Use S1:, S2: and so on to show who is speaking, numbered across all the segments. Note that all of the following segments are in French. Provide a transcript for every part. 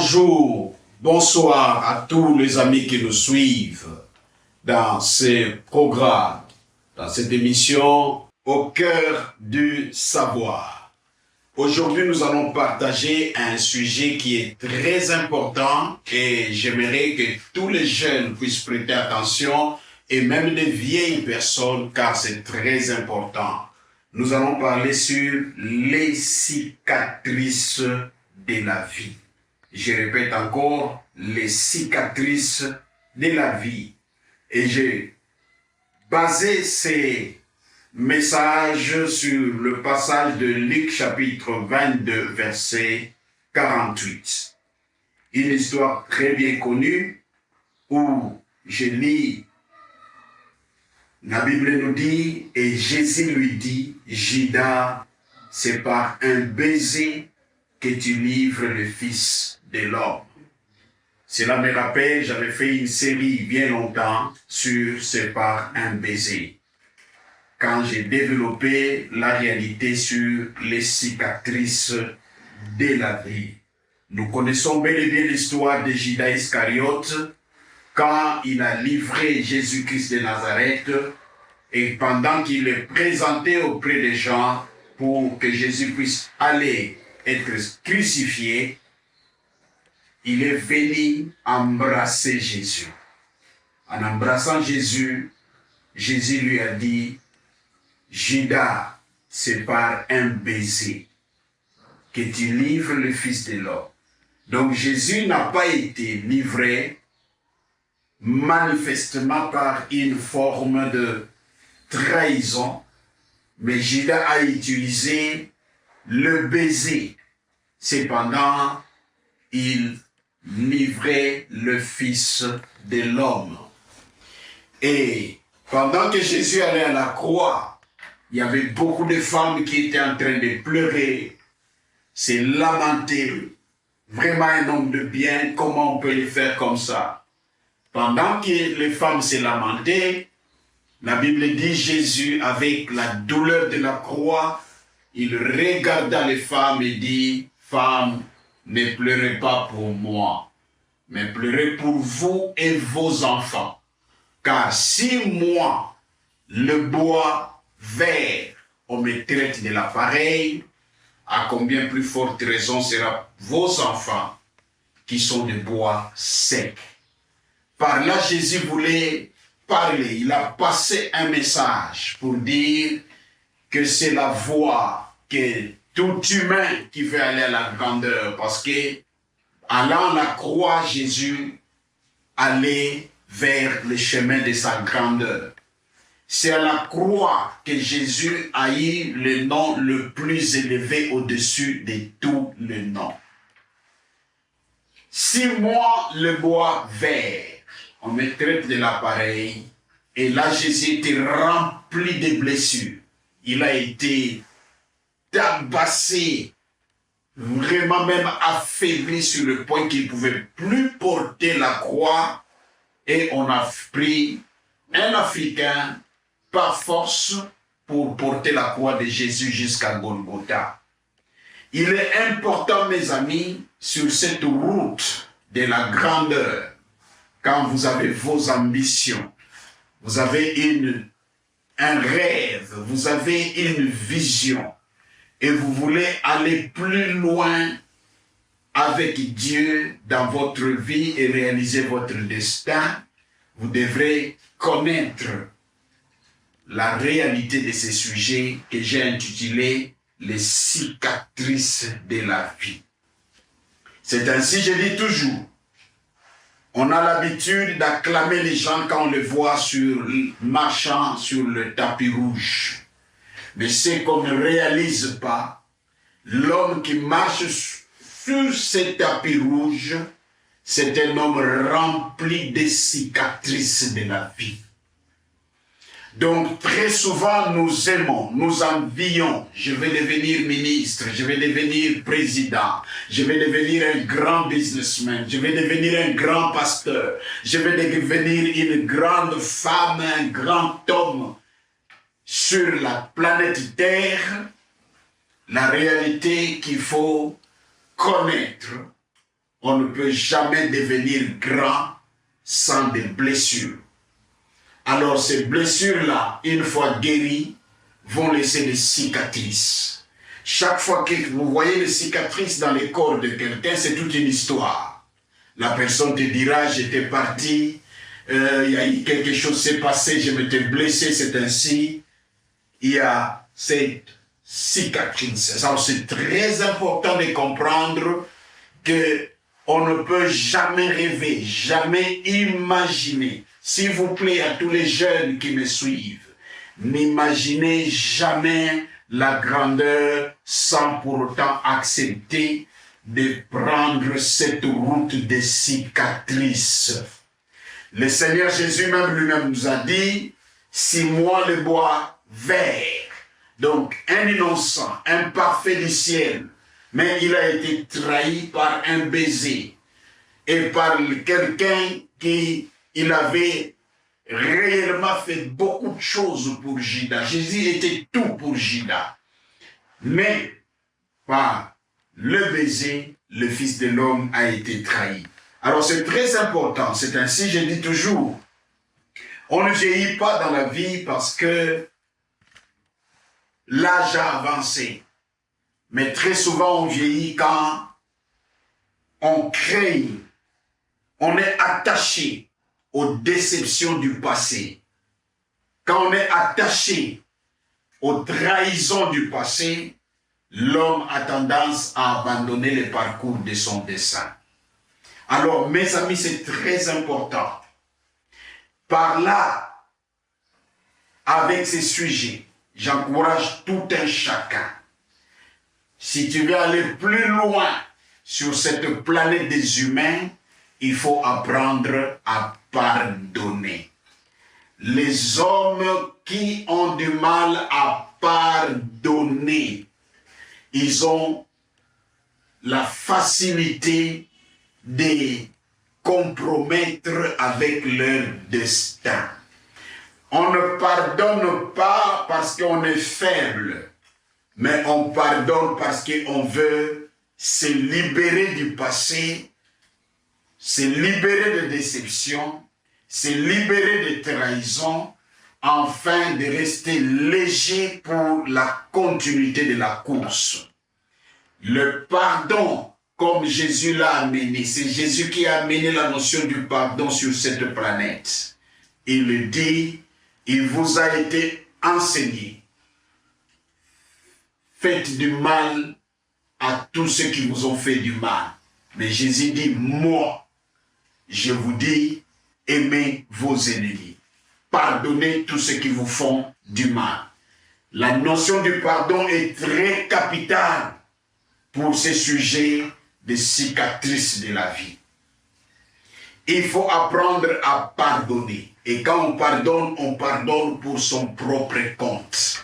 S1: Bonjour, bonsoir à tous les amis qui nous suivent dans ces programmes, dans cette émission Au cœur du savoir. Aujourd'hui, nous allons partager un sujet qui est très important et j'aimerais que tous les jeunes puissent prêter attention et même les vieilles personnes car c'est très important. Nous allons parler sur les cicatrices de la vie. Je répète encore, les cicatrices de la vie. Et j'ai basé ces messages sur le passage de Luc chapitre 22, verset 48. Une histoire très bien connue où je lis, la Bible nous dit, et Jésus lui dit, Judas, c'est par un baiser que tu livres le Fils de l'homme. Cela me rappelle, j'avais fait une série bien longtemps sur c'est par un baiser. Quand j'ai développé la réalité sur les cicatrices de la vie. Nous connaissons bel et bien l'histoire de Judas Iscariote quand il a livré Jésus-Christ de Nazareth et pendant qu'il est présenté auprès des gens pour que Jésus puisse aller être crucifié, il est venu embrasser Jésus. En embrassant Jésus, Jésus lui a dit, Judas, c'est par un baiser que tu livres le Fils de l'homme. Donc Jésus n'a pas été livré manifestement par une forme de trahison, mais Judas a utilisé le baiser. Cependant, il livrait le Fils de l'homme. Et pendant que Jésus allait à la croix, il y avait beaucoup de femmes qui étaient en train de pleurer, se lamenter. Vraiment un homme de bien, comment on peut le faire comme ça? Pendant que les femmes se lamentaient, la Bible dit Jésus, avec la douleur de la croix, il regarda les femmes et dit, femmes, ne pleurez pas pour moi, mais pleurez pour vous et vos enfants. Car si moi, le bois vert, on me traite de l'appareil, à combien plus forte raison sera vos enfants qui sont de bois sec. Par là, Jésus voulait parler. Il a passé un message pour dire que c'est la voie que tout humain qui veut aller à la grandeur. Parce que, allant à la croix, Jésus allait vers le chemin de sa grandeur. C'est à la croix que Jésus a eu le nom le plus élevé au-dessus de tous les noms. Si moi, le bois vert, on me traite de l'appareil, et là Jésus était rempli de blessures. Il a été tabassé, vraiment même affaibli sur le point qu'il ne pouvait plus porter la croix, et on a pris un Africain par force pour porter la croix de Jésus jusqu'à Golgotha. Il est important, mes amis, sur cette route de la grandeur, quand vous avez vos ambitions, vous avez un rêve, vous avez une vision, et vous voulez aller plus loin avec Dieu dans votre vie et réaliser votre destin, vous devrez connaître la réalité de ces sujets que j'ai intitulé « Les cicatrices de la vie ». C'est ainsi, je dis toujours, on a l'habitude d'acclamer les gens quand on les voit marchant sur le tapis rouge. Mais ce qu'on ne réalise pas, l'homme qui marche sur ce tapis rouge, c'est un homme rempli de cicatrices de la vie. Donc, très souvent, nous aimons, nous envions. Je vais devenir ministre, je vais devenir président, je vais devenir un grand businessman, je vais devenir un grand pasteur, je vais devenir une grande femme, un grand homme. Sur la planète Terre, la réalité qu'il faut connaître, on ne peut jamais devenir grand sans des blessures. Alors ces blessures-là, une fois guéries, vont laisser des cicatrices. Chaque fois que vous voyez des cicatrices dans le corps de quelqu'un, c'est toute une histoire. La personne te dira, j'étais parti, il y a eu quelque chose s'est passé, je m'étais blessé, c'est ainsi. Il y a cette cicatrice. Alors c'est très important de comprendre que on ne peut jamais rêver, jamais imaginer. S'il vous plaît, à tous les jeunes qui me suivent, n'imaginez jamais la grandeur sans pour autant accepter de prendre cette route des cicatrices. Le Seigneur Jésus même lui-même nous a dit, si moi le bois vert, donc un innocent, un parfait du ciel, mais il a été trahi par un baiser et par quelqu'un qui il avait réellement fait beaucoup de choses pour Judas. Jésus était tout pour Judas. Mais par le baiser, le Fils de l'homme a été trahi. Alors c'est très important. C'est ainsi, je dis toujours, on ne vieillit pas dans la vie parce que l'âge a avancé. Mais très souvent, on vieillit quand on craint, on est attaché aux déceptions du passé. Quand on est attaché aux trahisons du passé, l'homme a tendance à abandonner le parcours de son dessein. Alors, mes amis, c'est très important. Par là, avec ces sujets, j'encourage tout un chacun. Si tu veux aller plus loin sur cette planète des humains, il faut apprendre à pardonner. Les hommes qui ont du mal à pardonner, ils ont la facilité de compromettre avec leur destin. On ne pardonne pas parce qu'on est faible, mais on pardonne parce qu'on veut se libérer du passé, se libérer de déception, se libérer de trahison, afin de rester léger pour la continuité de la course. Le pardon, comme Jésus l'a amené, c'est Jésus qui a amené la notion du pardon sur cette planète. Il dit, il vous a été enseigné. Faites du mal à tous ceux qui vous ont fait du mal. Mais Jésus dit, moi, je vous dis, aimez vos ennemis. Pardonnez tous ceux qui vous font du mal. La notion du pardon est très capitale pour ces sujets de cicatrices de la vie. Il faut apprendre à pardonner. Et quand on pardonne pour son propre compte.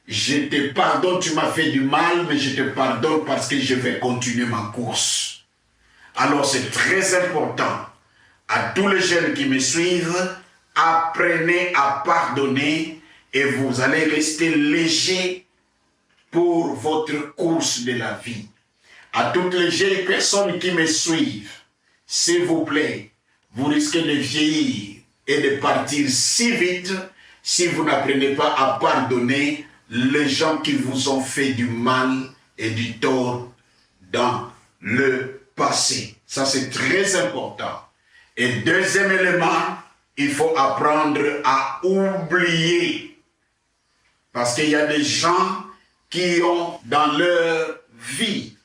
S1: Je te pardonne, tu m'as fait du mal, mais je te pardonne parce que je vais continuer ma course. Alors c'est très important. À tous les jeunes qui me suivent, apprenez à pardonner et vous allez rester léger pour votre course de la vie. À toutes les jeunes personnes qui me suivent, s'il vous plaît, vous risquez de vieillir et de partir si vite si vous n'apprenez pas à pardonner les gens qui vous ont fait du mal et du tort dans le passé. Ça, c'est très important. Et deuxième élément, il faut apprendre à oublier. Parce qu'il y a des gens qui ont dans leur vie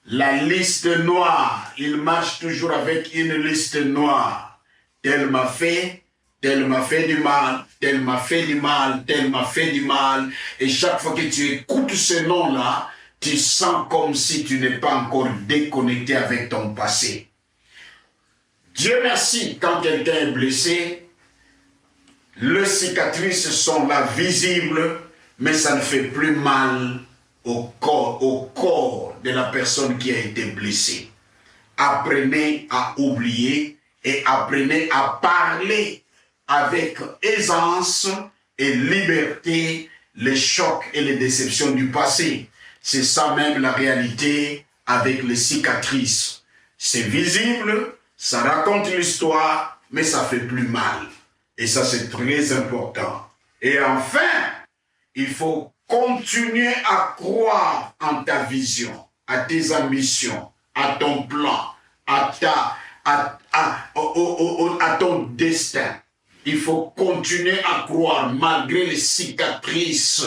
S1: la liste noire. Ils marchent toujours avec une liste noire. Tel m'a fait du mal, tel m'a fait du mal, tel m'a fait du mal. Et chaque fois que tu écoutes ce nom-là, tu sens comme si tu n'es pas encore déconnecté avec ton passé. Dieu merci, quand quelqu'un est blessé, les cicatrices sont là visibles, mais ça ne fait plus mal au corps de la personne qui a été blessée. Apprenez à oublier et apprenez à parler avec aisance et liberté les chocs et les déceptions du passé. C'est ça même la réalité avec les cicatrices. C'est visible, ça raconte l'histoire, mais ça fait plus mal. Et ça, c'est très important. Et enfin, il faut continuer à croire en ta vision, à tes ambitions, à ton plan, à ton destin. Il faut continuer à croire malgré les cicatrices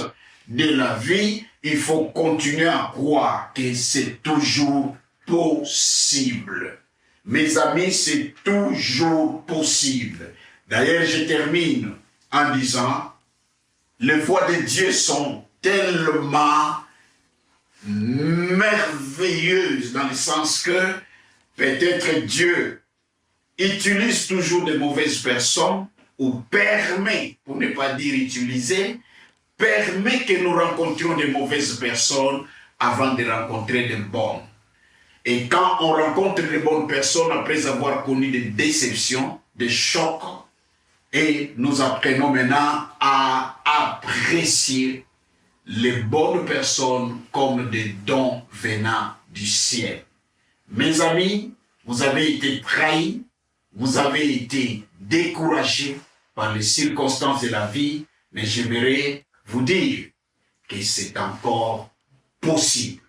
S1: de la vie. Il faut continuer à croire que c'est toujours possible. Mes amis, c'est toujours possible. D'ailleurs, je termine en disant, les voies de Dieu sont tellement merveilleuses dans le sens que peut-être Dieu utilise toujours de mauvaises personnes ou permet, pour ne pas dire utiliser, permet que nous rencontrions de mauvaises personnes avant de rencontrer de bonnes. Et quand on rencontre de bonnes personnes après avoir connu des déceptions, des chocs, et nous apprenons maintenant à apprécier les bonnes personnes comme des dons venant du ciel. Mes amis, vous avez été trahis, vous avez été découragés par les circonstances de la vie, mais j'aimerais vous dire que c'est encore possible.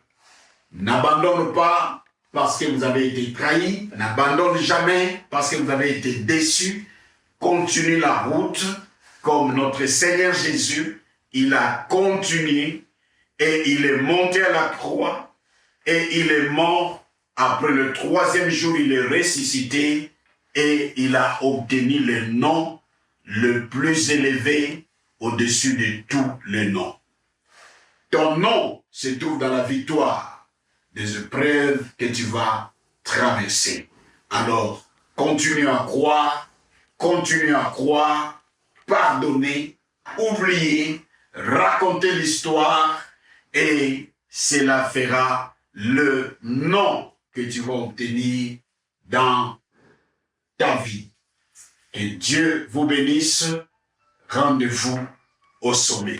S1: N'abandonne pas parce que vous avez été trahi, n'abandonne jamais parce que vous avez été déçu. Continue la route comme notre Seigneur Jésus, il a continué et il est monté à la croix et il est mort. Après le 3e jour, il est ressuscité et il a obtenu le nom le plus élevé au-dessus de tous les noms. Ton nom se trouve dans la victoire des épreuves que tu vas traverser. Alors, continue à croire, pardonner, oublier, raconter l'histoire et cela fera le nom que tu vas obtenir dans ta vie. Que Dieu vous bénisse. Rendez-vous au sommet.